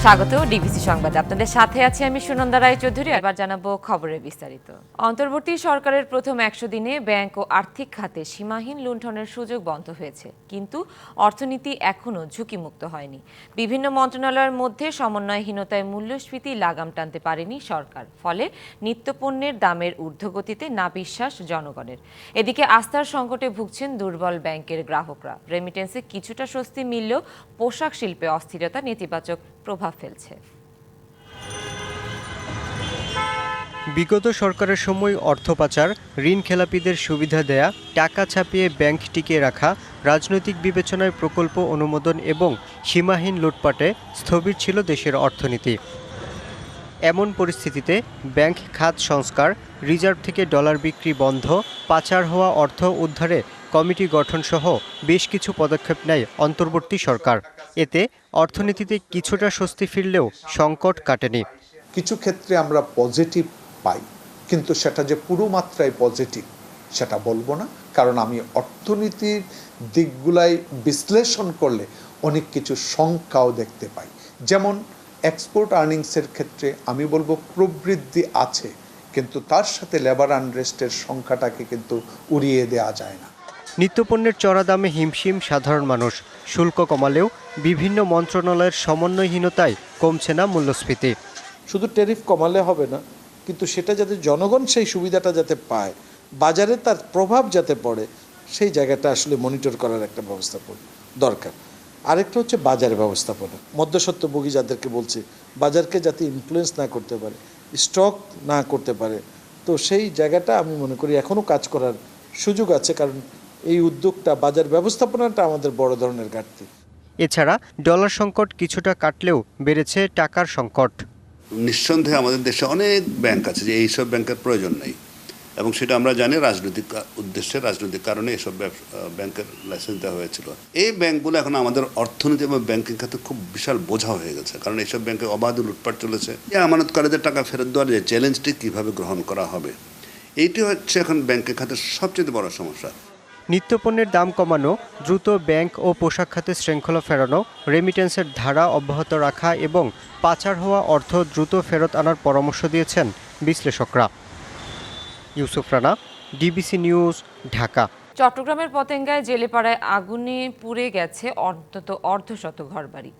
স্বাগত ডিবিসি সংবাদ। আপনাদের সাথে আছি আমি সুনন্দা রায়চৌধুরী। এবার জানাবো খবরের বিস্তারিত। অন্তর্বর্তী সরকারের প্রথম 100 দিনে ব্যাংক ও আর্থিক খাতে সীমাহীন লুণ্ঠনের সুযোগ বন্ধ হয়েছে, কিন্তু অর্থনীতি এখনও ঝুঁকিমুক্ত হয়নি। বিভিন্ন মন্ত্রণালয়ের মধ্যে সমন্বয়হীনতায় মূল্যস্ফীতি লাগাম টানতে পারেনি সরকার, ফলে নিত্যপণ্যের দামের ঊর্ধ্বগতিতে নাবিশ্বাস জনগণের। এদিকে আস্থার সংকটে ভুগছেন দুর্বল ব্যাংকের গ্রাহকরা। রেমিটেন্সে কিছুটা স্বস্তি মিললেও পোশাক শিল্পে অস্থিরতা নেতিবাচক প্রভাব ফেলছে। বিগত সরকারের সময় অর্থ পাচার, ঋণ খেলাপিদের সুবিধা দেয়া, টাকা ছাপিয়ে ব্যাংক টিকিয়ে রাখা, রাজনৈতিক বিবেচনায় প্রকল্প অনুমোদন এবং সীমাহীন লুটপাটে স্থবির ছিল দেশের অর্থনীতি। এমন পরিস্থিতিতে ব্যাংক খাত সংস্কার, রিজার্ভ থেকে ডলার বিক্রি বন্ধ, পাচার হওয়া অর্থ উদ্ধারে কমিটি গঠন সহ বেশ কিছু পদক্ষেপ নেয় অন্তর্বর্তী সরকার। এতে অর্থনীতিতে কিছুটা স্বস্তি ফিরলেও সংকট কাটেনি। কিছু ক্ষেত্রে আমরা পজিটিভ পাই, কিন্তু সেটা যে পুরো মাত্রায় পজিটিভ সেটা বলবো না, কারণ আমি অর্থনীতির দিকগুলাই বিশ্লেষণ করলে অনেক কিছু শঙ্কাও দেখতে পাই। যেমন এক্সপোর্ট আর্নিংসের ক্ষেত্রে আমি বলবো প্রবৃদ্ধি আছে, কিন্তু তার সাথে লেবার আনরেস্টের সংখ্যাটাকে কিন্তু উড়িয়ে দেওয়া যায় না। নিত্যপণ্যের চড়া দামে হিমশিম সাধারণ মানুষ। শুল্ক কমালেও বিভিন্ন মন্ত্রণালয়ের সমন্বয়হীনতায় কমছে না মূল্যস্ফীতি। শুধু ট্যারিফ কমালে হবে না, কিন্তু সেটা যাতে জনগণ সেই সুবিধাটা যাতে পায়, বাজারে তার প্রভাব যাতে পড়ে, সেই জায়গাটা আসলে মনিটর করার একটা ব্যবস্থা দরকার। আরেকটা হচ্ছে বাজারে ব্যবস্থাপনা, মধ্যস্বত্বভোগী যাদেরকে বলছে, বাজারকে যাতে ইনফ্লুয়েন্স না করতে পারে, স্টক না করতে পারে। তো সেই জায়গাটা আমি মনে করি এখনও কাজ করার সুযোগ আছে, কারণ এই উদ্যোগটা, বাজার ব্যবস্থাপনাটা আমাদের বড় ধরনের ঘাটতি। এছাড়া ডলার সংকট কিছুটা কাটলেও বেড়েছে টাকার সংকট। নিঃসন্দেহে আমাদের দেশে অনেক ব্যাংক আছে যে এইসব ব্যাংকের প্রয়োজন নেই, এবং সেটা আমরা জানি রাজনৈতিক উদ্দেশ্যে, রাজনৈতিক কারণে এসব ব্যাংকের লাইসেন্স দেওয়া হয়েছিল। এই ব্যাংকগুলো এখন আমাদের অর্থনীতি এবং ব্যাংকিং খাতে খুব বিশাল বোঝা হয়ে গেছে, কারণ এইসব ব্যাংকে অবাধ লুটপাট চলেছে। এই আমানতকারীদের টাকা ফেরত দেওয়ার যে চ্যালেঞ্জটি কীভাবে গ্রহণ করা হবে, এইটি হচ্ছে এখন ব্যাংকের খাতের সবচেয়ে বড় সমস্যা। নিত্যপণ্যের দাম কমানো, দ্রুত ব্যাংক ও পোশাক খাতে শৃঙ্খলা ফেরানো, রেমিটেন্সের ধারা অব্যাহত রাখা এবং পাচার হওয়া অর্থ দ্রুত ফেরত আনার পরামর্শ দিয়েছেন বিশ্লেষকরা। Yusuf Rana, DBC news, Dhaka. চট্টগ্রামের পতেঙ্গায় জেলেপাড়ায় আগুনে পুড়ে গেছে অন্তত অর্ধশত ঘরবাড়ি।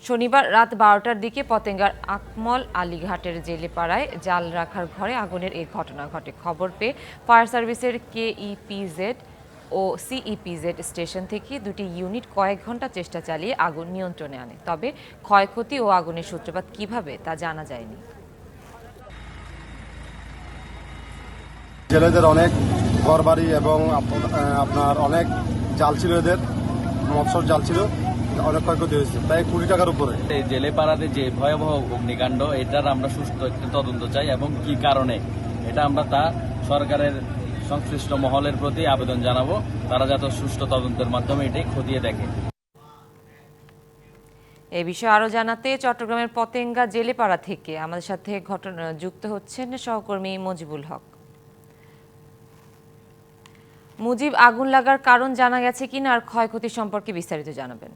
শনিবার রাত 12টার দিকে পতেঙ্গার আকমল আলীঘাটের জেলেপাড়ায় জাল রাখার ঘরে আগুনের এই ঘটনা ঘটে। খবর পেয়ে ফায়ার সার্ভিসের KEPZ ও CEPZ স্টেশন থেকে দুটি ইউনিট কয়েক ঘন্টা চেষ্টা চালিয়ে আগুন নিয়ন্ত্রণে আনে, তবে ক্ষয়ক্ষতি ও আগুনের সূত্রপাত কিভাবে তা জানা যায়নি। জেলেদের অনেক ঘরবাড়ি এবং আপনার অনেক জাল ছিল, এদের মৎস্য জাল ছিল, অনেক ক্ষয়ক্ষতি হয়েছে, প্রায় 20 টাকার উপরে। এই জেলেপাড়াতে যে ভয়াবহ অগ্নিকাণ্ড, এটার আমরা সুষ্ঠু একটা তদন্ত চাই, এবং কি কারণে এটা আমরা তা সরকারের সংশ্লিষ্ট মহলের প্রতি আবেদন জানাবো, তারা যাতে সুষ্ঠু তদন্তের মাধ্যমে এটাই খতিয়ে দেখে। এই বিষয়ে আরো জানাতে চট্টগ্রামের পতেঙ্গা জেলেপাড়া থেকে আমাদের সাথে ঘটনা যুক্ত হচ্ছেন সহকর্মী মুজিবুল হক। মুজিব, আগুন লাগার কারণ জানা গেছে কিনা আর ক্ষয়ক্ষতি সম্পর্কে বিস্তারিত জানাবেন।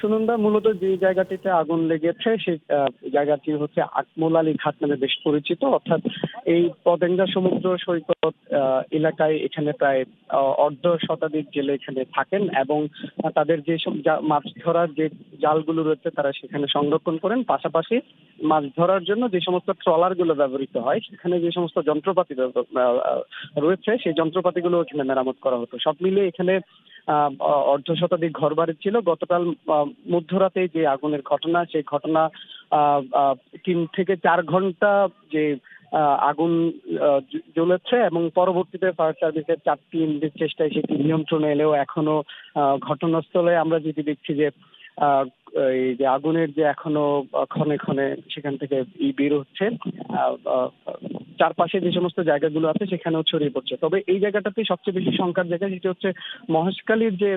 সুনন্দা, মূলত যে জায়গাটিতে আগুন লেগেছে সেই জায়গাটি হচ্ছে আকমল আলী ঘাট নামে বেশ পরিচিত, অর্থাৎ এই পতেঙ্গা সমুদ্র সৈকত এলাকায় এখানে প্রায় অর্ধ শতাধিক জেলে এখানে থাকেন, এবং তাদের যেসব মাছ ধরার যে জালগুলো রয়েছে তারা সেখানে সংরক্ষণ করেন। পাশাপাশি মাছ ধরার জন্য যে সমস্ত ট্রলার গুলো ব্যবহৃত হয়, সেখানে যে সমস্ত যন্ত্রপাতি রয়েছে সেই যন্ত্রপাতিগুলো এখানে মেরামত করা হতো। সব মিলিয়ে এখানে অর্ধ শতাধিক ঘর বাড়ি ছিল। গতকাল মধ্যরাতে যে আগুনের ঘটনা, সেই ঘটনা 3 থেকে 4 ঘন্টা যে আগুন জ্বলেছে, এবং পরবর্তীতে ফায়ার সার্ভিসের 4টি ইঞ্জিনের চেষ্টায় সেটি নিয়ন্ত্রণে এলেও এখনো ঘটনাস্থলে আমরা যেটি দেখছি যে এই যে আগুনের যে এখনো ক্ষণে ক্ষণে সেখান থেকে বের হচ্ছে, চারপাশে যে সমস্ত জায়গাগুলো আছে সেখানেও ছড়িয়ে পড়ছে। তবে এই জায়গাটাতে সবচেয়ে বেশি শঙ্কার জায়গা যেটি হচ্ছে মহেশখালীর যে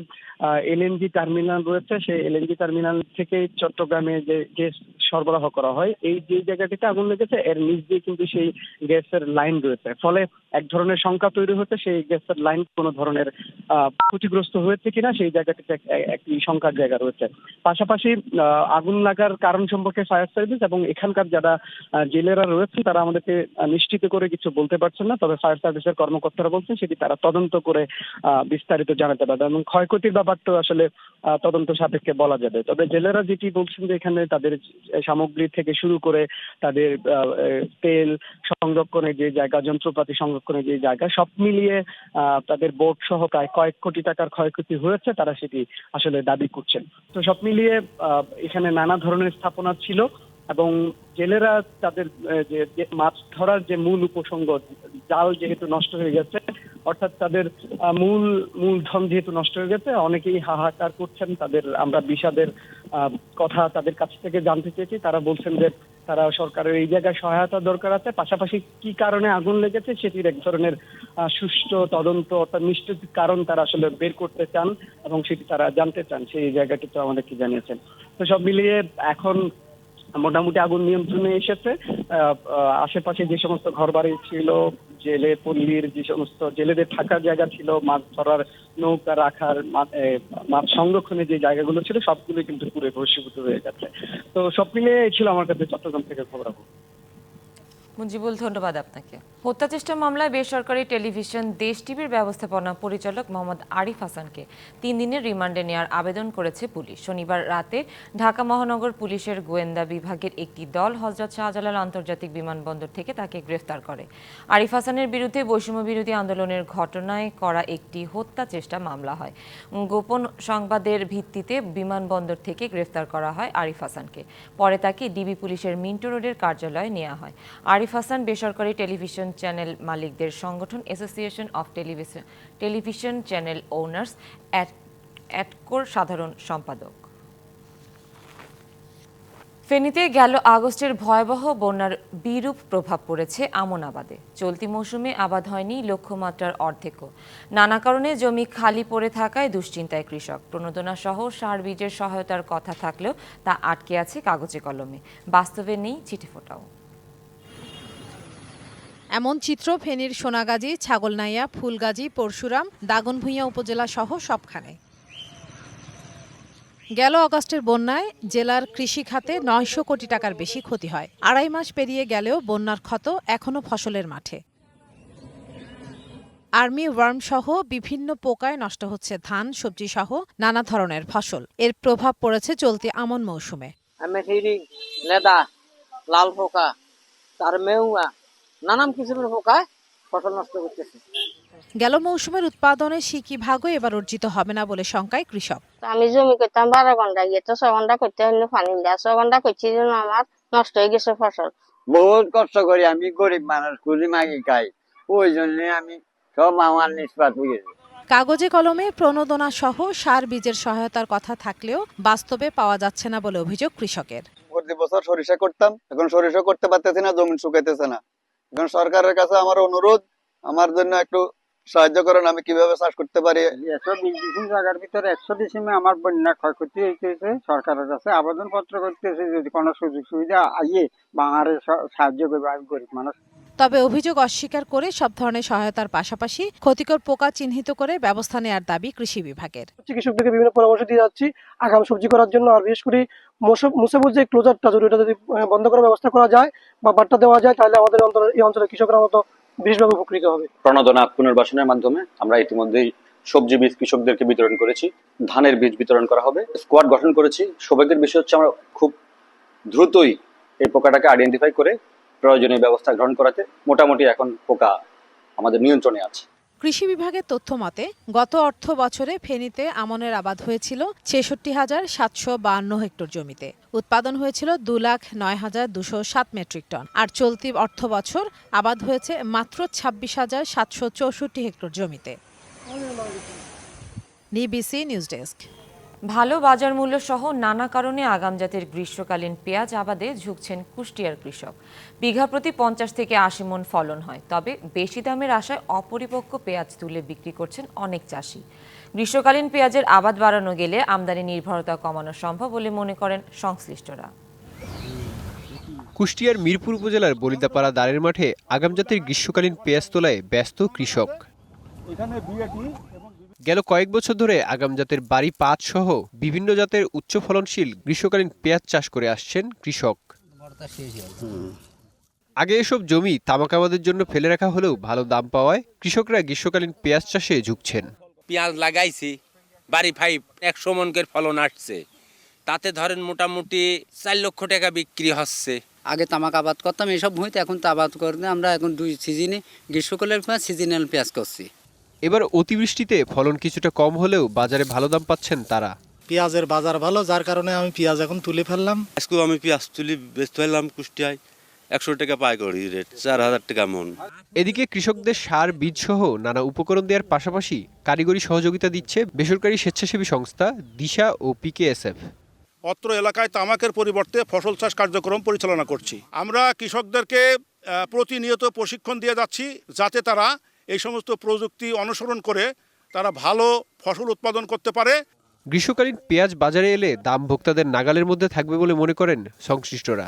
LNG টার্মিনাল রয়েছে, সেই LNG টার্মিনাল থেকে চট্টগ্রামে যে সরবরাহ করা হয়, এই যে জায়গাটিতে আগুন লেগেছে এর নিচ দিয়ে কিন্তু সেই গ্যাসের লাইন রয়েছে, ফলে এক ধরনের শঙ্কা তৈরি হচ্ছে সেই গ্যাসের লাইন কোনো ধরনের ক্ষতিগ্রস্ত হয়েছে কিনা সেই জায়গাটিতে একটি শঙ্কার জায়গা রয়েছে। পাশাপাশি আগুন লাগার কারণ সম্পর্কে ফায়ার সার্ভিস এবং এখানকার যারা জেলেরা রয়েছে তারা আমাদেরকে নিশ্চিত করে কিছু বলতে পারছেন না, তবে ফায়ার সার্ভিসের কর্মকর্তারা বলছেন সেটি তারা তদন্ত করে বিস্তারিত জানাতে পারবে এবং ক্ষয়ক্ষতির ব্যাপারটা আসলে তদন্ত সাপেক্ষে বলা যাবে। তবে জেলেরা যেটি বলছেন যে এখানে তাদের সামগ্রী থেকে শুরু করে তাদের তেল সংরক্ষণের যে জায়গা, যন্ত্রপাতি সংরক্ষণের যে জায়গা, সব মিলিয়ে তাদের বোর্ড সহ কয়েক কোটি টাকার ক্ষয়ক্ষতি হয়েছে, তারা সেটি আসলে দাবি করছেন। তো সব মিলিয়ে এখানে নানা ধরনের স্থাপনা ছিল এবং জেলেরা তাদের যে মাছ ধরার যে মূল উপসঙ্গ, জাল যেহেতু নষ্ট হয়ে গেছে, অর্থাৎ তাদের মূলধন যেহেতু নষ্ট হয়ে গেছে, অনেকেই হাহাকার করছেন। আমরা বিষাদের কথা তাদের কাছ থেকে জানতে চেয়েছি, তারা বলছেন যে তারা সরকারের এই জায়গায় সহায়তা দরকার আছে, পাশাপাশি কি কারণে আগুন লেগেছে সেটির এক ধরনের সুষ্ঠু তদন্ত অর্থাৎ নিশ্চিত কারণ তারা আসলে বের করতে চান এবং সেটি তারা জানতে চান, সেই জায়গাটি তো আমাদেরকে জানিয়েছেন। তো সব মিলিয়ে এখন মোটামুটি আগুন নিয়ন্ত্রণে এসেছে। আশেপাশে যে সমস্ত ঘরবাড়ি ছিল, জেলে পল্লীর যে সমস্ত জেলেদের থাকার জায়গা ছিল, মাছ ধরার নৌকা রাখার, মাছ সংরক্ষণের যে জায়গাগুলো ছিল, সবগুলো কিন্তু পুরো ভস্মীভূত হয়ে গেছে। তো সব মিলিয়ে ছিল আমার কাছে চট্টগ্রাম থেকে খবরাখবর। মুজিবুল, ধন্যবাদ আপনাকে। হত্যা চেষ্টা মামলায় বেসরকারি টেলিভিশন দেশ টিভির ব্যবস্থাপনা পরিচালক মোহাম্মদ আরিফ হাসানকে 3 দিনের রিমান্ডে নেওয়ার আবেদন করেছে পুলিশ। শনিবার রাতে ঢাকা মহানগর পুলিশের গোয়েন্দা বিভাগের একটি দল হযরত শাহজালাল আন্তর্জাতিক বিমানবন্দর থেকে তাকে গ্রেফতার করে। আরিফ হাসানের বিরুদ্ধে বৈষম্য বিরোধী আন্দোলনের ঘটনায় করা একটি হত্যা চেষ্টা মামলা হয়। গোপন সংবাদের ভিত্তিতে বিমানবন্দর থেকে গ্রেফতার করা হয় আরিফ হাসানকে। পরে তাকে ডিবি পুলিশের মিন্টো রোডের কার্যালয়ে নেওয়া হয়। আরিফ হাসান বেসরকারি টেলিভিশন চ্যানেল মালিকদের সংগঠন association of television channel owners অ্যাটকোর সাধারণ সম্পাদক। ফেনীতে গেল আগস্টের ভয়াবহ বন্যার বিরূপ প্রভাব পড়েছে আমন আবাদে। চলতি মৌসুমে আবাদ হয়নি লক্ষ্যমাত্রার অর্ধেকও। নানা কারণে জমি খালি পড়ে থাকায় দুশ্চিন্তায় কৃষক। প্রণোদনা সহ সার বীজের সহায়তার কথা থাকলেও তা আটকে আছে কাগজে কলমে, বাস্তবে নেই চিঠিফোঁটাও। এমন চিত্র ফেনীর সোনাগাজী, ছাগলনাইয়া, ফুলগাজী, পরশুরাম, দাগনভূঞা উপজেলা সহ সবখানে। গেল আগস্টের বন্যায় জেলার কৃষি খাতে 900 কোটি টাকার বেশি ক্ষতি হয়। 2.5 মাস পেরিয়ে গেলেও বন্যার ক্ষত এখনো ফসলের মাঠে। আর্মি ওয়ার্ম সহ বিভিন্ন পোকায় নষ্ট হচ্ছে ধান, সবজি সহ নানা ধরনের ফসল। এর প্রভাব পড়েছে চলতি আমন মৌসুমে। লেদা, লাল পোকা, তার মেউয়া, নানান কিসিমের পোকা ফসল নষ্ট করতেছে। গেল মৌসুমের উৎপাদনে সিকি ভাগও এবার অর্জিত হবে না বলে শঙ্কায় কৃষক। আমি জমি করতাম 12 ঘন্টা, গিয়ে তো 6 ঘন্টা করতে হলে পানি দেওয়া, 6 ঘন্টা করছি জন্য আমার নষ্ট হয়ে গেছে ফসল। বহুত কষ্ট করি, আমি গরিব মানুষ, কুলি মাগি খাই, ওই জন্য আমি সব আমার নিষ্পাত হয়ে গেছে। কাগজে কলমে প্রণোদনা সহ সার বীজের সহায়তার কথা থাকলেও বাস্তবে পাওয়া যাচ্ছে না বলে অভিযোগ কৃষকের। প্রতি বছর সরিষা করতাম, এখন সরিষা করতে পারতেছি না, জমি শুকাইতেছে না। এখন সরকারের কাছে আমার অনুরোধ, আমার জন্য একটু সাহায্য করেন, আমি কিভাবে চাষ করতে পারি। 120 জায়গার ভিতরে 100 ডিসিমে আমার বন্যা ক্ষয়ক্ষতি হয়েছে। সরকারের কাছে আবেদন পত্র করতেছে, যদি কোনো সুযোগ সুবিধা আইয়ে বাংলার সাহায্য করবে, আমি গরিব মানুষ। তবে অভিযোগ অস্বীকার করে সব ধরনের সহায়তার পাশাপাশি ক্ষতিকর পোকা চিহ্নিত করে ব্যবস্থা নেওয়ার দাবি কৃষি বিভাগের। কৃষকদেরকে বিভিন্ন পরামর্শ দিয়ে যাচ্ছি আগাম সবজি করার জন্য, আর বিশেষ করে মুসেবুজ যে ক্লোজারটা যদি বন্ধ করার ব্যবস্থা করা যায় বা বাট্টা দেওয়া যায়, তাহলে আমাদের এই অঞ্চলের কৃষকরা মতো বিশেষভাবে উপকৃত হবে। প্রণোদনা পুনর্বাসনের মাধ্যমে আমরা ইতিমধ্যেই সবজি বীজ কৃষকদেরকে বিতরণ করেছি, ধানের বীজ বিতরণ করা হবে, স্কোয়াড গঠন করেছি। সৌভাগ্যের বিষয় হচ্ছে আমরা খুব দ্রুতই এই পোকাটাকে আইডেন্টিফাই করে প্রয়োজনীয় ব্যবস্থা গ্রহণ করাতে মোটামুটি এখন পোকা আমাদের নিয়ন্ত্রণে আছে। কৃষি বিভাগের তথ্য মতে গত অর্থ বছরে ফেনীতে আমনের আবাদ হয়েছিল 66,752 হেক্টর জমিতে। উৎপাদন হয়েছিল 2,09,207 মেট্রিক টন। আর চলতি অর্থ বছর আবাদ হয়েছে মাত্র 26,764 হেক্টর জমিতে। DBC news desk. ভালো বাজার মূল্য সহ নানা কারণে আগাম জাতের গ্রীষ্মকালীন পেঁয়াজ আবাদে ঝুঁকছেন কুষ্টিয়ার কৃষক। বিঘা প্রতি 50 থেকে 80 মণ ফলন হয়, তবে বেশি দামের আশায় অপরিপক্ক পেঁয়াজ তুলে বিক্রি করছেন অনেক চাষি। গ্রীষ্মকালীন পেঁয়াজের আবাদ বাড়ানো গেলে আমদানি নির্ভরতা কমানো সম্ভব বলে মনে করেন সংশ্লিষ্টরা। কুষ্টিয়ার মিরপুর উপজেলার বলিদাপাড়া দাঁড়ের মাঠে আগাম জাতের গ্রীষ্মকালীন পেঁয়াজ তোলায় ব্যস্ত কৃষক। গেল কয়েক বছর ধরে আগাম জাতের বাড়ি ৫ সহ বিভিন্ন জাতের উচ্চ ফলনশীল গ্রীষ্মকালীন পেঁয়াজ চাষ করে আসছেন কৃষক। আগে এসব জমি তামাক আবাদের জন্য ফেলে রাখা হলেও ভালো দাম পাওয়ায় কৃষকরা গ্রীষ্মকালীন পেঁয়াজ চাষে ঝুঁকছেন। পেঁয়াজ লাগাইছি, বাড়ি 100 মনের ফলন আসছে, তাতে ধরেন মোটামুটি 4 লক্ষ টাকা বিক্রি হচ্ছে। আগে তামাক আবাদ করতাম এইসব ভূমিতে, এখন তো আবাদ করতে আমরা এখন 2 সিজনে গ্রীষ্মকালের পেঁয়াজ, সিজনাল পেঁয়াজ করছি। এবার অতিবৃষ্টিতে ফলন কিছুটা কম হলেও বাজারে ভালো দাম পাচ্ছেন তারা। পেঁয়াজের বাজার ভালো, যার কারণে আমি পেঁয়াজ এখন তুলে ফেললাম। আজকেও আমি পেঁয়াজ তুলি বেচতে ফেললাম কুষ্টিয়ায় 100 টাকা পাইকারি রেট, 4000 টাকা মন। এদিকে কৃষকদের সার, বীজ সহ নানা উপকরণ দেওয়ার পাশাপাশি কারিগরি সহযোগিতা দিচ্ছে বেসরকারি স্বেচ্ছাসেবী সংস্থা দিশা ও পিকেএসএফ। অত্র এলাকায় তামাকের পরিবর্তে ফসল চাষ কার্যক্রম পরিচালনা করছি। আমরা কৃষকদেরকে প্রতিনিয়ত প্রশিক্ষণ দিয়ে যাচ্ছি, যাতে তারা এই সমস্ত প্রযুক্তি অনুসরণ করে তারা ভালো ফসল উৎপাদন করতে পারে। গ্রীষ্মকালীন পেঁয়াজ বাজারে এলে দাম ভোক্তাদের নাগালের মধ্যে থাকবে বলে মনে করেন সংশ্লিষ্টরা।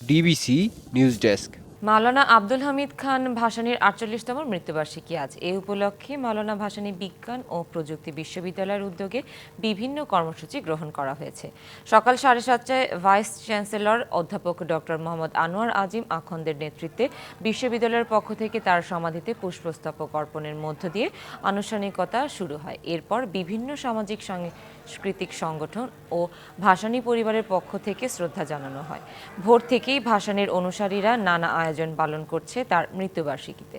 DBC news desk. Maulana Abdul Hamid Khan ভাসানীর ৪৮তম মৃত্যুবার্ষিকী আজ। এই উপলক্ষে মাওলানা ভাসানী বিজ্ঞান ও প্রযুক্তি বিশ্ববিদ্যালয়ের উদ্যোগে বিভিন্ন কর্মসূচি গ্রহণ করা হয়েছে। সকাল 7:30টায় ভাইস চ্যান্সেলর অধ্যাপক ডক্টর মোহাম্মদ আনোয়ার আজিম আখন্দের নেতৃত্বে বিশ্ববিদ্যালয়ের পক্ষ থেকে তার সমাধিতে পুষ্পস্তবক অর্পণের মধ্য দিয়ে আনুষ্ঠানিকতা শুরু হয়। এরপর বিভিন্ন সামাজিক সাংস্কৃতিক সংগঠন ও ভাসানী পরিবারের পক্ষ থেকে শ্রদ্ধা জানানো হয়। ভোর থেকেই ভাসানীর অনুসারীরা নানা আয়োজন পালন করছে তার মৃত্যুবার্ষিকীতে।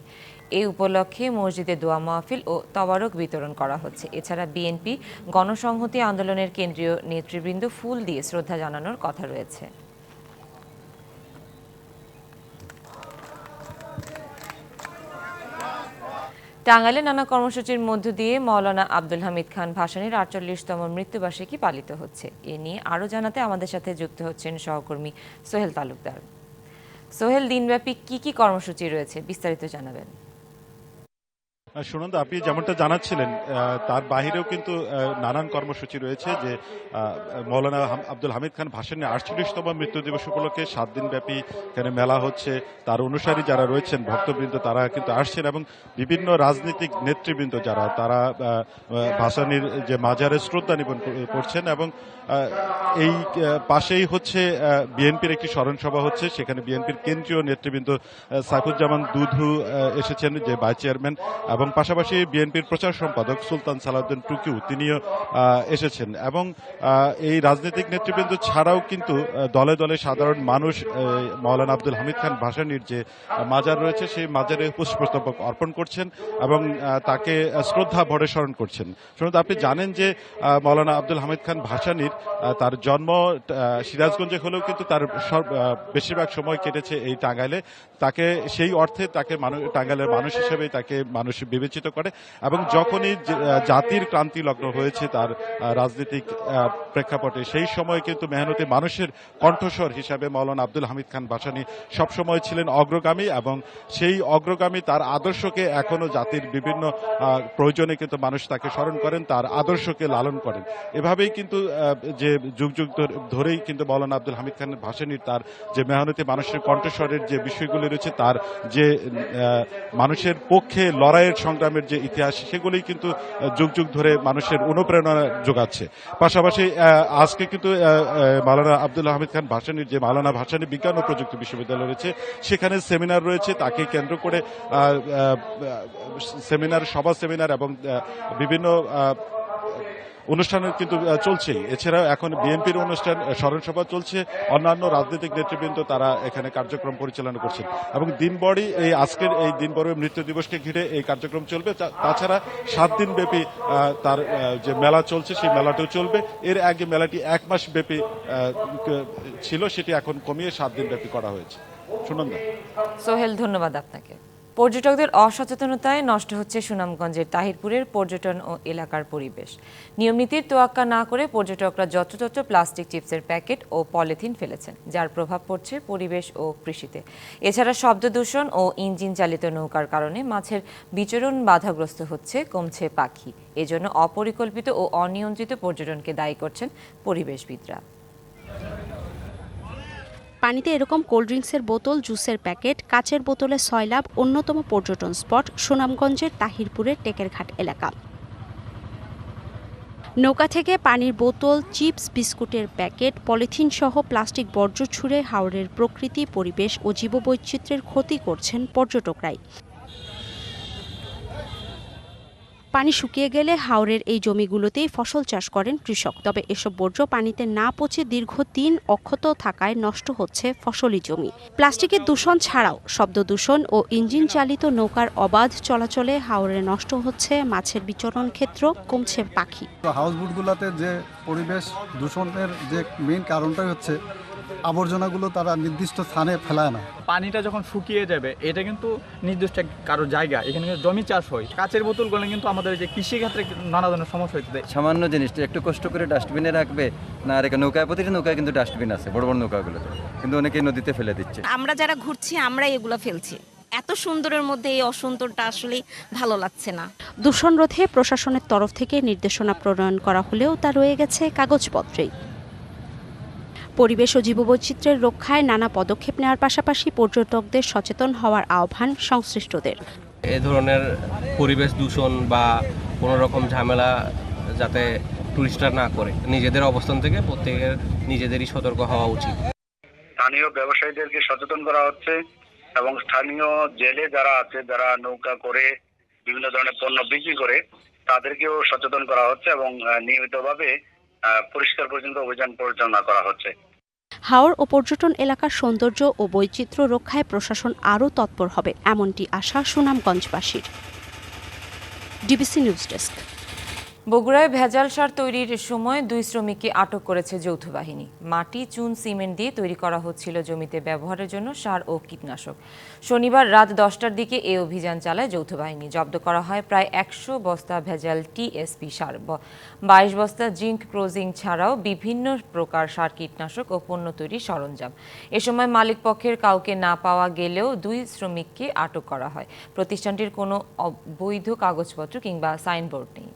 এই উপলক্ষে মসজিদে দোয়া মাহফিল ও তবারক বিতরণ করা হচ্ছে। এছাড়া বিএনপি গণসংহতি আন্দোলনের কেন্দ্রীয় নেতৃবৃন্দ ফুল দিয়ে শ্রদ্ধা জানানোর কথা রয়েছে। টাঙ্গাইলে নানা কর্মসূচির মধ্য দিয়ে মাওলানা আব্দুল হামিদ খান ভাসানীর ৪৮তম মৃত্যুবার্ষিকী পালিত হচ্ছে। এ নিয়ে আরও জানাতে আমাদের সাথে যুক্ত হচ্ছেন সহকর্মী সোহেল তালুকদার। সোহেল, দিনব্যাপী কি কর্মসূচি রয়েছে, বিস্তারিত জানাবেন। সুনন্দা, আপনি যেমনটা জানাচ্ছিলেন তার বাহিরেও কিন্তু নানান কর্মসূচি রয়েছে। যে মৌলানা আব্দুল হামিদ খান ভাসানীর ৪৮তম মৃত্যু দিবস উপলক্ষে 7 দিন ব্যাপী এখানে মেলা হচ্ছে। তার অনুসারী যারা রয়েছেন ভক্তবৃন্দ তারা কিন্তু আসছেন এবং বিভিন্ন রাজনৈতিক নেতৃবৃন্দ যারা তারা ভাসানীর যে মাজারে শ্রদ্ধা নিবেদন করছেন। এবং এই পাশেই হচ্ছে বিএনপির একটি স্মরণ সভা হচ্ছে, সেখানে বিএনপির কেন্দ্রীয় নেতৃবৃন্দ সাইফুজ্জামান দুধু এসেছেন, যে ভাইস চেয়ারম্যান, এবং পাশাপাশি বিএনপির প্রচার সম্পাদক সুলতান সালাউদ্দিন টুকিউ তিনিও এসেছেন। এবং এই রাজনৈতিক নেতৃবৃন্দ ছাড়াও কিন্তু দলে দলে সাধারণ মানুষ মাওলানা আব্দুল হামিদ খান ভাসানীর যে মাজার রয়েছে সেই মাজারে পুষ্পস্তবক অর্পণ করছেন এবং তাকে শ্রদ্ধা ভরে স্মরণ করছেন। শুনুন, আপনি জানেন যে মাওলানা আব্দুল হামিদ খান ভাসানীর তার জন্ম সিরাজগঞ্জে হলেও কিন্তু তার বেশিরভাগ সময় কেটেছে এই টাঙ্গাইলে। তাকে সেই অর্থে তাকে টাঙ্গাইলের মানুষ হিসেবে তাকে মানুষ বিবেচিত করে। এবং যখনই জাতির ক্রান্তি লগ্ন হয়েছে তার রাজনৈতিক প্রেক্ষাপটে, সেই সময় কিন্তু মেহনতি মানুষের কণ্ঠস্বর হিসাবে মাওলানা আব্দুল হামিদ খান ভাসানী সবসময় ছিলেন অগ্রগামী। এবং সেই অগ্রগামী তার আদর্শকে এখনো জাতির বিভিন্ন প্রয়োজনে কিন্তু মানুষ তাকে স্মরণ করেন, তার আদর্শকে লালন করেন। এভাবেই কিন্তু যে যুগ যুগ ধরেই কিন্তু মাওলানা আব্দুল হামিদ খান ভাসানীর তার যে মেহনতি মানুষের কণ্ঠস্বরের যে বিষয়গুলি রয়েছে, তার যে মানুষের পক্ষে লড়াইয়ের সংগ্রামের যে ইতিহাস, সেগুলি কিন্তু যুগ যুগ ধরে মানুষের অনুপ্রেরণা যোগাচ্ছে। পাশাপাশি আজকে কিন্তু মাওলানা আব্দুল হামিদ খান ভাসানীর যে মাওলানা ভাসানী বিজ্ঞান ও প্রযুক্তি বিশ্ববিদ্যালয় রয়েছে, সেখানে সেমিনার রয়েছে। তাকে কেন্দ্র করে সেমিনার, সভা সেমিনার এবং বিভিন্ন অনুষ্ঠানের কিন্তু চলছেই। এছাড়াও এখন বিএনপির অনুষ্ঠান, স্মরণসভা চলছে, অন্যান্য রাজনৈতিক নেতৃবৃন্দ তারা এখানে কার্যক্রম পরিচালনা করছেন। এবং দিনভরই এই আজকের এই দিনভরের মৃত্যু দিবসকে ঘিরে এই কার্যক্রম চলবে। তাছাড়া 7 দিন ব্যাপী তার যে মেলা চলছে সেই মেলাটিও চলবে। এর আগে মেলাটি 1 মাস ব্যাপী ছিল, সেটি এখন কমিয়ে 7 দিন ব্যাপী করা হয়েছে। সুনন্দা। সোহেল, ধন্যবাদ আপনাকে। পর্যটকদের অসচেতনতায় নষ্ট হচ্ছে সুনামগঞ্জের তাহিরপুরের পর্যটন ও এলাকার পরিবেশ। নিয়মনীতির তোয়াক্কা না করে পর্যটকরা যত্রতত্র প্লাস্টিক চিপসের প্যাকেট ও পলিথিন ফেলেছেন, যার প্রভাব পড়ছে পরিবেশ ও কৃষিতে। এছাড়া শব্দ দূষণ ও ইঞ্জিন চালিত নৌকার কারণে মাছের বিচরণ বাধাগ্রস্ত হচ্ছে, কমছে পাখি। এজন্য অপরিকল্পিত ও অনিয়ন্ত্রিত পর্যটনকে দায়ী করছেন পরিবেশবিদরা। পানিতে এরকম কোল্ড ড্রিঙ্কসের বোতল, জুসের প্যাকেট, কাচের বোতলে সয়লাব অন্যতম পর্যটন স্পট সুনামগঞ্জের তাহিরপুরের টেকেরঘাট এলাকা। নৌকা থেকে পানির বোতল, চিপস, বিস্কুটের প্যাকেট, পলিথিন সহ প্লাস্টিক বর্জ্য ছুঁড়ে হাওরের প্রকৃতি, পরিবেশ ও জীববৈচিত্র্যের ক্ষতি করছেন পর্যটকরাই। পানি শুকিয়ে গেলে হাওরের এই জমিগুলোতেই ফসল চাষ করেন কৃষক। তবে এসব বর্জ্য পানিতে না পচে দীর্ঘদিন অক্ষত থাকায় নষ্ট হচ্ছে ফসলি জমি। প্লাস্টিকের দূষণ ছাড়াও শব্দ দূষণ ও ইঞ্জিন চালিত নৌকার অবাধ চলাচলে হাওরে নষ্ট হচ্ছে মাছের বিচরণ ক্ষেত্র, কমছে পাখি। হাউসবোটগুলোতে যে পরিবেশ দূষণের যে মেইন কারণটাই হচ্ছে আবর্জনাগুলো তারা নির্দিষ্ট স্থানে ফেলায় না। পানিটা যখন শুকিয়ে যাবে, এটা কিন্তু নির্দিষ্ট কারো জায়গা, এখানে কিন্তু জমি চাষ হয়। কাচের বোতলগুলো কিন্তু আমাদের যে কৃষি ক্ষেত্রে নানা ধরনের সমস্যা হচ্ছে। সামান্য জিনিসটা একটু কষ্ট করে ডাস্টবিনে রাখবে না, আর নৌকায়, প্রতিটা নৌকায় কিন্তু ডাস্টবিন আছে, বড় বড় নৌকাগুলোতে, কিন্তু অনেকেই নদীতে ফেলে দিচ্ছে। আমরা যারা ঘুরছি আমরা এগুলো ফেলছি, এত সুন্দরের মধ্যে এই অসুন্দরটা আসলে ভালো লাগছে না। দূষণ রোধে প্রশাসনের তরফ থেকে নির্দেশনা প্রণয়ন করা হলেও তা রয়ে গেছে কাগজপত্রেই। পরিবেশ ও জীববৈচিত্র্যের রক্ষায় নানা পদক্ষেপ নেওয়ার পাশাপাশি পর্যটকদের সচেতন হওয়ার আহ্বান সংশ্লিষ্টদের। এ ধরনের পরিবেশ দূষণ বা কোনো রকম ঝামেলা যাতে টুরিস্টরা না করে, নিজেদের অবস্থান থেকে প্রত্যেকের নিজেদেরই সতর্ক হওয়া উচিত। স্থানীয় ব্যবসায়ীদেরকে সচেতন করা হচ্ছে এবং স্থানীয় জেলে যারা আছে, যারা নৌকা করে বিভিন্ন ধরনের পণ্য বিক্রি করে, তাদেরকেও সচেতন করা হচ্ছে এবং নিয়মিতভাবে পরিষ্কার পরিচ্ছন্ন অভিযান পরিচালনা করা হচ্ছে। হাওর ও পর্যটন এলাকার সৌন্দর্য ও বৈচিত্র্য রক্ষায় প্রশাসন আরও তৎপর হবে, এমনটি আশা সুনামগঞ্জবাসীর। DBC news desk. বগুড়ায় ভেজাল সার তৈরির সময় 2 শ্রমিককে আটক করেছে যৌথ বাহিনী। মাটি, চুন, সিমেন্ট দিয়ে তৈরি করা হচ্ছিল জমিতে ব্যবহারের জন্য সার ও কীটনাশক। শনিবার রাত 10টার দিকে এই অভিযান চালায় যৌথ বাহিনী। জব্দ করা হয় প্রায় 100 বস্তা ভেজাল টিএসপি সার, 22 বস্তা জিঙ্ক ক্রোজিং ছাড়াও বিভিন্ন প্রকার সার, কীটনাশক ও পণ্য তৈরির সরঞ্জাম। এ সময় মালিক পক্ষের কাউকে না পাওয়া গেলেও 2 শ্রমিককে আটক করা হয়। প্রতিষ্ঠানটির কোনো বৈধ কাগজপত্র কিংবা সাইনবোর্ড নেই।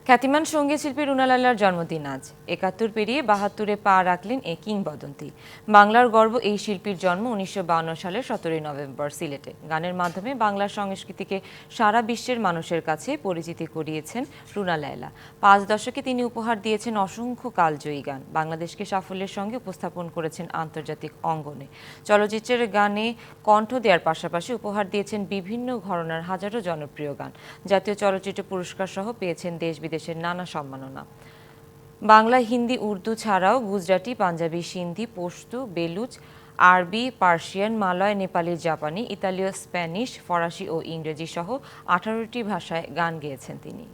খ্যাতিমান সঙ্গীত শিল্পী রুনা লায়লার জন্মদিন আজ। 71 পেরিয়ে 72-এ পা রাখলেন এ কিংবদন্তি। বাংলার গর্ব এই শিল্পীর জন্ম 1952 সালের 17 নভেম্বর সিলেটে। গানের মাধ্যমে বাংলার সংস্কৃতিকে সারা বিশ্বের মানুষের কাছে পরিচিতি করিয়েছেন রুনা লায়লা। 5 দশকে তিনি উপহার দিয়েছেন অসংখ্য কালজয়ী গান। বাংলাদেশকে সাফল্যের সঙ্গে উপস্থাপন করেছেন আন্তর্জাতিক অঙ্গনে। চলচ্চিত্রের গানে কণ্ঠ দেওয়ার পাশাপাশি উপহার দিয়েছেন বিভিন্ন ঘরানার হাজারো জনপ্রিয় গান। জাতীয় চলচ্চিত্র পুরস্কার সহ পেয়েছেন দেশ বিদেশের নানা সম্মাননা। বাংলা, হিন্দি, উর্দু ছাড়াও গুজরাটি, পাঞ্জাবি, সিন্ধি, পশতু, বেলুচ, আরবি, পার্সিয়ান, মালয়, নেপালি, জাপানি, ইতালীয়, স্প্যানিশ, ফরাসি ও ইংরেজি সহ 18টি ভাষায় গান গেয়েছেন তিনি।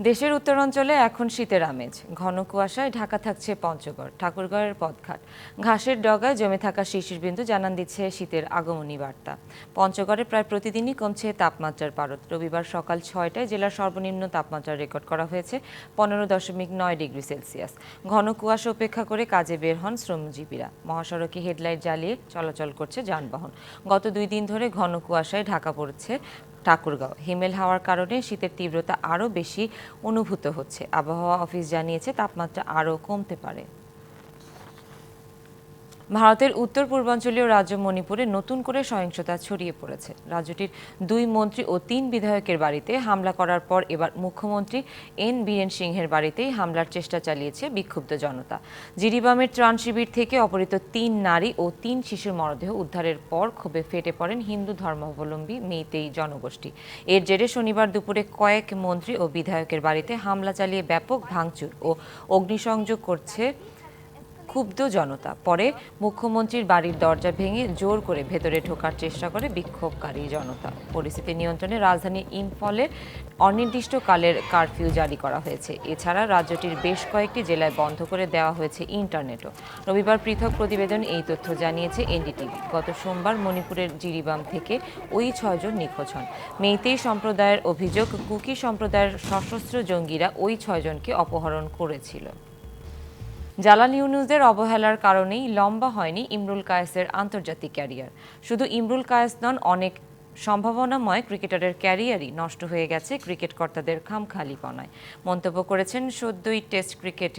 দেশের উত্তরাঞ্চলে এখন শীতের আমেজ। ঘন কুয়াশায় ঢাকা থাকছে পঞ্চগড়, ঠাকুরগাঁওয়ের পথঘাট। ঘাসের ডগায় জমে থাকা শিশির বিন্দু জানান দিচ্ছে শীতের আগমনী বার্তা। পঞ্চগড়ে প্রায় প্রতিদিনই কমছে তাপমাত্রার পারদ। রবিবার সকাল 6টায় জেলার সর্বনিম্ন তাপমাত্রা রেকর্ড করা হয়েছে 15.9 ডিগ্রি সেলসিয়াস। ঘন কুয়াশা উপেক্ষা করে কাজে বের হন শ্রমজীবীরা। মহাসড়কে হেডলাইট জ্বালিয়ে চলাচল করছে যানবাহন। গত 2 দিন ধরে ঘন কুয়াশায় ঢাকা পড়েছে ঠাকুরগাঁও। হিমেল হাওয়ার কারণে শীতের তীব্রতা আরও বেশি অনুভূত হচ্ছে। আবহাওয়া অফিস জানিয়েছে তাপমাত্রা আরও কমতে পারে। ভারতের উত্তর পূর্বাঞ্চলীয় রাজ্য মণিপুরে নতুন করে সহিংসতা ছড়িয়ে পড়েছে। রাজ্যটির 2 মন্ত্রী ও 3 বিধায়কের বাড়িতে হামলা করার পর এবার মুখ্যমন্ত্রী এন বীরেন সিংহের বাড়িতেই হামলার চেষ্টা চালিয়েছে বিক্ষুব্ধ জনতা। জিরিবামের ত্রাণ শিবির থেকে অপহৃত 3 নারী ও 3 শিশুর মরদেহ উদ্ধারের পর ক্ষোভে ফেটে পড়েন হিন্দু ধর্মাবলম্বী মেইতেই জনগোষ্ঠী। এর জেরে শনিবার দুপুরে কয়েক মন্ত্রী ও বিধায়কের বাড়িতে হামলা চালিয়ে ব্যাপক ভাঙচুর ও অগ্নিসংযোগ করছে ক্ষুব্ধ জনতা। পরে মুখ্যমন্ত্রীর বাড়ির দরজা ভেঙে জোর করে ভেতরে ঢোকার চেষ্টা করে বিক্ষোভকারী জনতা। পরিস্থিতি নিয়ন্ত্রণে রাজধানী ইম্ফলে অনির্দিষ্টকালের কারফিউ জারি করা হয়েছে। এছাড়া রাজ্যটির বেশ কয়েকটি জেলায় বন্ধ করে দেওয়া হয়েছে ইন্টারনেটও। রবিবার পৃথক প্রতিবেদন এই তথ্য জানিয়েছে এনডিটিভি। গত সোমবার মণিপুরের জিরিবাম থেকে ওই 6 জন নিখোঁজ হন। মেইতেই সম্প্রদায়ের অভিযোগ, কুকি সম্প্রদায়ের সশস্ত্র জঙ্গিরা ওই 6 জনকে অপহরণ করেছিল। জালাল ইউনুসের অবহেলার কারণেই লম্বা হয়নি ইমরুল কায়েসের আন্তর্জাতিক ক্যারিয়ার। শুধু ইমরুল কায়েস নন, অনেক সম্ভাবনাময় ক্রিকেটারের ক্যারিয়ারই নষ্ট হয়ে গেছে ক্রিকেট কর্তাদের খামখেয়ালিপনায়। মন্তব্য করেছেন সদ্যই টেস্ট ক্রিকেট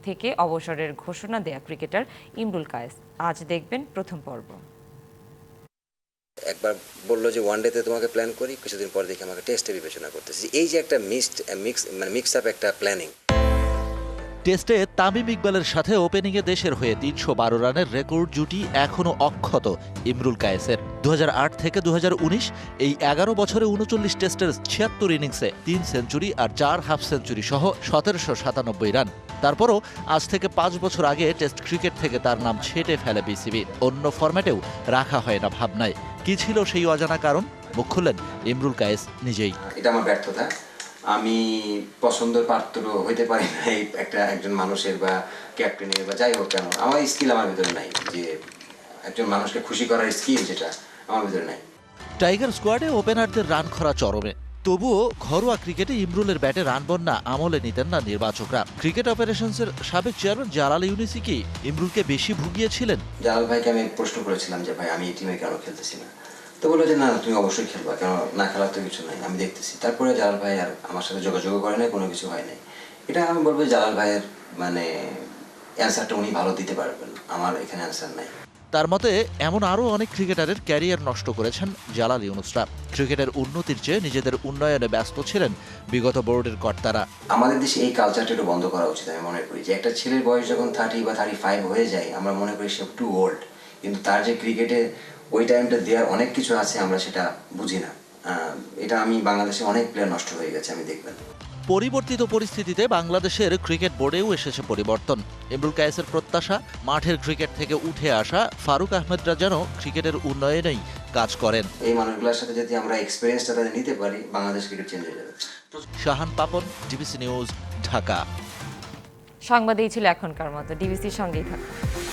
থেকে অবসরের ঘোষণা দেয়া ক্রিকেটার ইমরুল কায়েস। আজ দেখবেন প্রথম পর্ব। একবার বললো যে ওয়ানডেতে তোমাকে প্ল্যান করি, কিছুদিন পর দেখে আমাকে টেস্টে বিবেচনা করতেছি। এই যে একটা মিক্স আপ একটা প্ল্যানিং। টেস্টে তামিম ইকবালের সাথে ওপেনিংয়ে দেশের হয়ে ৩১২ রানের রেকর্ড জুটি এখনও অক্ষত ইমরুল কায়েসের। ২০০৮ থেকে ২০১৯ এই ১১ বছরে ৩৯ টেস্টের ৭৬ ইনিংসে ৩ সেঞ্চুরি আর ৪ হাফ সেঞ্চুরি সহ ১৭৯৭ রান। তারপরও আজ থেকে ৫ বছর আগে টেস্ট ক্রিকেট থেকে তার নাম ছেঁটে ফেলে বিসিবি। অন্য ফরম্যাটেও রাখা হয় না ভাবনায়। কি ছিল সেই অজানা কারণ? মুখ খুললেন ইমরুল কায়েস নিজেই। এটা আমার ব্যর্থতা। আমি পছন্দের পাত্র হইতে পারি না একজন মানুষের বা ক্যাপ্টেনের বা যাই হোক কেন। আমার স্কিল আমার ভিতরে নাই, যে একজন মানুষকে খুশি করার স্কিল যেটা আমার ভিতরে নাই। টাইগার স্কোয়াডে ওপেনারদের রান খরা চরমে। তবুও ঘরোয়া ক্রিকেটে ইমরুলের ব্যাটে রান বন্যা আমলে নিতেন না নির্বাচকরা। ক্রিকেট অপারেশনসের সাবেক চেয়ারম্যান জালাল ইউনুসি কি ইমরুলকে বেশি ভুগিয়েছিলেন? জালাল ভাইকে আমি প্রশ্ন করেছিলাম যে ভাই আমি এই টিমে কেন খেলতেছি না, তো বললো যে না তুমি অবশ্যই খেলবা, কেন না খেলার তো কিছু নাই, আমি দেখতেছি। তারপরে জালাল ভাই আর আমার সাথে যোগাযোগ করে নাই, কোনো কিছু হয় নাই। এটা আমি বলবো জালাল ভাইয়ের অ্যান্সারটা উনি ভালো দিতে পারবেন, আমার এখানে অ্যান্সার নাই। তার মতে এমন আরও অনেক ক্রিকেটারের ক্যারিয়ার নষ্ট করেছেন জালাল ইউনুসরা। ক্রিকেটের উন্নতির চেয়ে নিজেদের উন্নয়নে ব্যস্ত ছিলেন বিগত বোর্ডের কর্তারা। আমাদের দেশে এই কালচারটা একটু বন্ধ করা উচিত। আমি মনে করি যে একটা ছেলের বয়স যখন 30 বা 35 হয়ে যায়, আমরা মনে করি সে টু ওল্ড, কিন্তু তার যে ক্রিকেটে ওই টাইমটা দেওয়ার অনেক কিছু আছে, আমরা সেটা বুঝি না। এটা আমি বাংলাদেশে অনেক প্লেয়ার নষ্ট হয়ে গেছে, আমি দেখবেন। পরিবর্তিত পরিস্থিতিতে বাংলাদেশের ক্রিকেট বোর্ডেও এসেছে পরিবর্তন। ইমরুল কায়েসের প্রত্যাশা, মাঠের ক্রিকেট থেকে উঠে আসা ফারুক আহমেদরা যেন ক্রিকেটের উন্নয়নেই কাজ করেন। এই মানুষগুলোর সাথে যদি আমরা এক্সপেরিয়েন্সটা তাদের নিতে পারি, বাংলাদেশ ক্রিকেট চেঞ্জ হয়ে যাবে। Shahan Papon, DBC news, Dhaka. সংবাদ এই ছিল এখনকার মতো। ডিবিসির সঙ্গেই থাকুন।